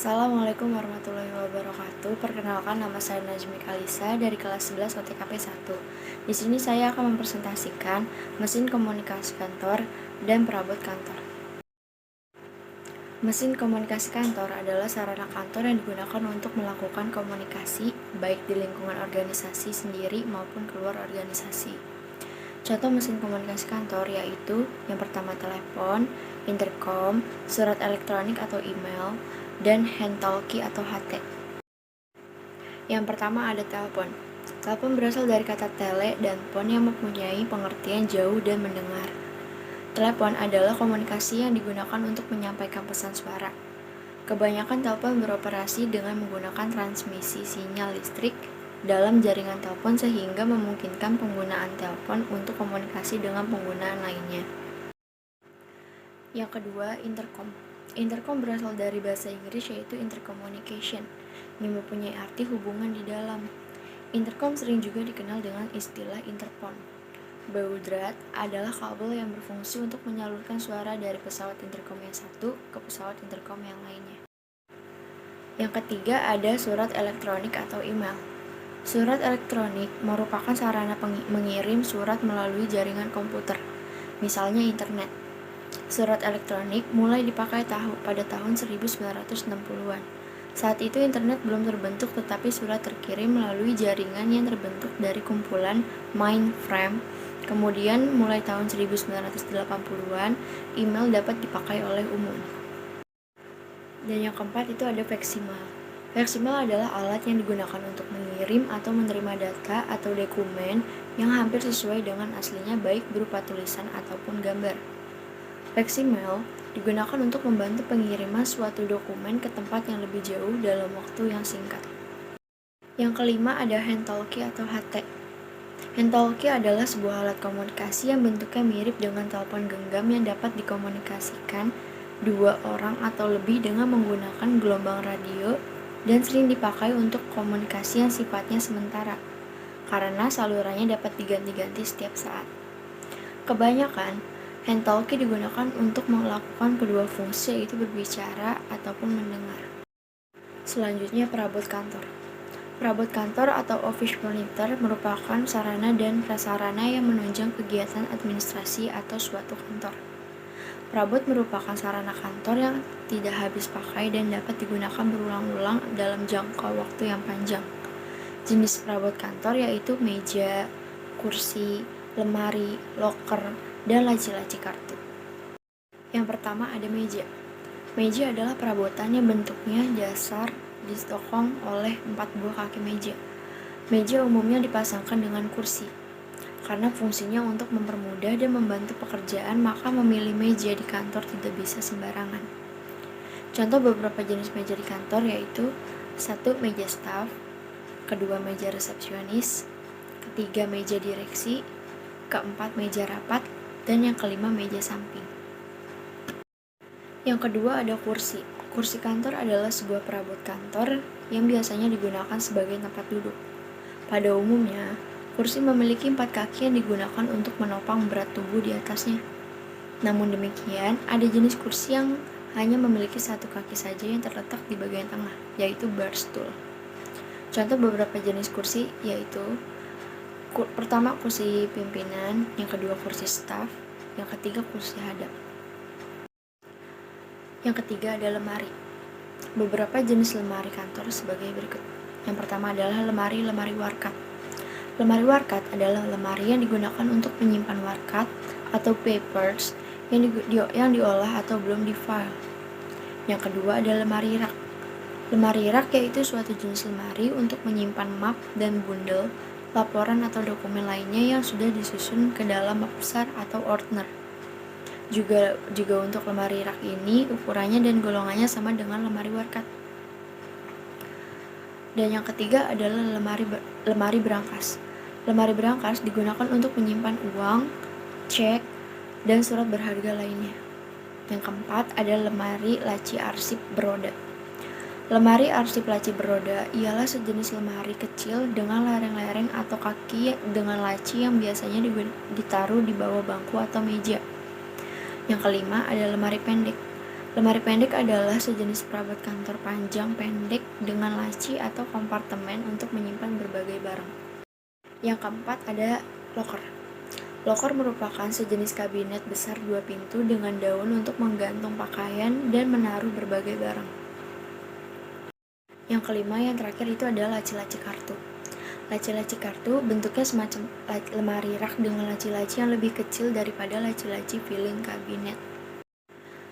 Assalamualaikum warahmatullahi wabarakatuh. Perkenalkan, nama saya Najmi Kalisa dari kelas 11 OTKP 1. Di sini saya akan mempresentasikan mesin komunikasi kantor dan perabot kantor. Mesin komunikasi kantor adalah sarana kantor yang digunakan untuk melakukan komunikasi baik di lingkungan organisasi sendiri maupun keluar organisasi. Contoh mesin komunikasi kantor yaitu yang pertama telepon, intercom, surat elektronik atau email, dan hand talkie atau HT. Yang pertama ada telepon. Telepon berasal dari kata tele dan pon yang mempunyai pengertian jauh dan mendengar. Telepon adalah komunikasi yang digunakan untuk menyampaikan pesan suara. Kebanyakan telepon beroperasi dengan menggunakan transmisi sinyal listrik dalam jaringan telepon sehingga memungkinkan penggunaan telepon untuk komunikasi dengan penggunaan lainnya. Yang kedua, intercom. Intercom berasal dari bahasa Inggris yaitu intercommunication, yang mempunyai arti hubungan di dalam. Intercom sering juga dikenal dengan istilah interphone. Baudrat adalah kabel yang berfungsi untuk menyalurkan suara dari pesawat intercom yang satu ke pesawat intercom yang lainnya. Yang ketiga ada surat elektronik atau email. Surat elektronik merupakan sarana mengirim surat melalui jaringan komputer, misalnya internet. Surat elektronik mulai dipakai pada tahun 1960-an. Saat itu internet belum terbentuk, tetapi surat terkirim melalui jaringan yang terbentuk dari kumpulan mainframe. Kemudian mulai tahun 1980-an, email dapat dipakai oleh umum. Dan yang keempat itu ada faksimal. Faksimal adalah alat yang digunakan untuk mengirim atau menerima data atau dokumen yang hampir sesuai dengan aslinya baik berupa tulisan ataupun gambar. Faksimal digunakan untuk membantu pengiriman suatu dokumen ke tempat yang lebih jauh dalam waktu yang singkat. Yang kelima ada hand talkie atau HT. Hand talkie adalah sebuah alat komunikasi yang bentuknya mirip dengan telepon genggam yang dapat dikomunikasikan dua orang atau lebih dengan menggunakan gelombang radio dan sering dipakai untuk komunikasi yang sifatnya sementara karena salurannya dapat diganti-ganti setiap saat. Kebanyakan hand talkie digunakan untuk melakukan kedua fungsi, yaitu berbicara ataupun mendengar. Selanjutnya perabot kantor. Perabot kantor atau office furniture merupakan sarana dan prasarana yang menunjang kegiatan administrasi atau suatu kantor. Perabot merupakan sarana kantor yang tidak habis pakai dan dapat digunakan berulang-ulang dalam jangka waktu yang panjang. Jenis perabot kantor yaitu meja, kursi, lemari, loker, dan laci-laci kartu. Yang pertama ada meja. Meja adalah perabotan yang bentuknya dasar ditokong oleh 4 buah kaki meja. Meja umumnya dipasangkan dengan kursi. Karena fungsinya untuk mempermudah dan membantu pekerjaan, maka memilih meja di kantor tidak bisa sembarangan. Contoh beberapa jenis meja di kantor yaitu 1. Meja staff, 2. Meja resepsionis, 3. Meja direksi, 4. Meja rapat, dan yang kelima meja samping. Yang kedua ada kursi. Kursi kantor adalah sebuah perabot kantor yang biasanya digunakan sebagai tempat duduk. Pada umumnya, kursi memiliki 4 kaki yang digunakan untuk menopang berat tubuh di atasnya. Namun demikian, ada jenis kursi yang hanya memiliki 1 kaki saja yang terletak di bagian tengah, yaitu bar stool. Contoh beberapa jenis kursi yaitu pertama kursi pimpinan, yang kedua kursi staf, yang ketiga kursi hadap. Yang ketiga ada lemari. Beberapa jenis lemari kantor sebagai berikut. Yang pertama adalah lemari warkat. Lemari warkat adalah lemari yang digunakan untuk menyimpan warkat atau papers yang diolah atau belum di-file. Yang kedua ada lemari rak. Lemari rak yaitu suatu jenis lemari untuk menyimpan map dan bundel, laporan atau dokumen lainnya yang sudah disusun ke dalam map besar atau ordner. Juga untuk lemari rak ini ukurannya dan golongannya sama dengan lemari warkat. Dan yang ketiga adalah lemari berangkas. Lemari berangkas digunakan untuk menyimpan uang, cek, dan surat berharga lainnya. Yang keempat ada lemari laci arsip beroda. Lemari arsip laci beroda ialah sejenis lemari kecil dengan lereng-lereng atau kaki dengan laci yang biasanya ditaruh di bawah bangku atau meja. Yang kelima ada lemari pendek. Lemari pendek adalah sejenis perabot kantor panjang pendek dengan laci atau kompartemen untuk menyimpan berbagai barang. Yang keempat ada loker. Loker merupakan sejenis kabinet besar 2 pintu dengan daun untuk menggantung pakaian dan menaruh berbagai barang. Yang kelima, yang terakhir itu adalah laci-laci kartu. Laci-laci kartu bentuknya semacam lemari rak dengan laci-laci yang lebih kecil daripada laci-laci filing kabinet.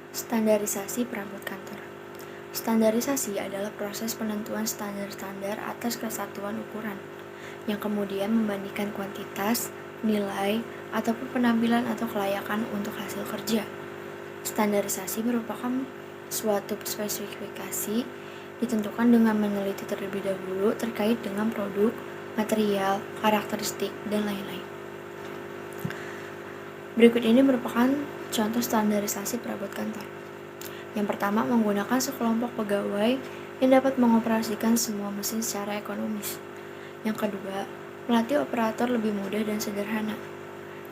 Standarisasi perabot kantor. Standarisasi adalah proses penentuan standar-standar atas kesatuan ukuran, yang kemudian membandingkan kuantitas, nilai, ataupun penampilan atau kelayakan untuk hasil kerja. Standarisasi merupakan suatu spesifikasi ditentukan dengan meneliti terlebih dahulu terkait dengan produk, material, karakteristik, dan lain-lain. Berikut ini merupakan contoh standarisasi perabot kantor. Yang pertama, menggunakan sekelompok pegawai yang dapat mengoperasikan semua mesin secara ekonomis. Yang kedua, melatih operator lebih mudah dan sederhana.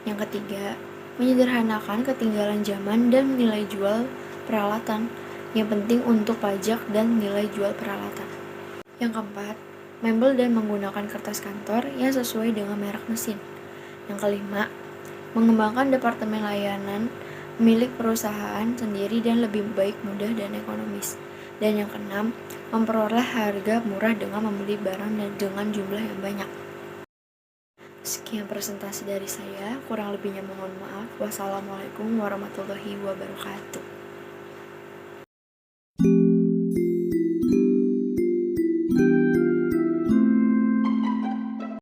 Yang ketiga, menyederhanakan ketinggalan zaman dan nilai jual peralatan yang penting untuk pajak dan nilai jual peralatan. Yang keempat, mebel dan menggunakan kertas kantor yang sesuai dengan merek mesin. Yang kelima, mengembangkan departemen layanan milik perusahaan sendiri dan lebih baik, mudah, dan ekonomis. Dan yang keenam, memperoleh harga murah dengan membeli barang dengan jumlah yang banyak. Sekian presentasi dari saya, kurang lebihnya mohon maaf. Wassalamualaikum warahmatullahi wabarakatuh.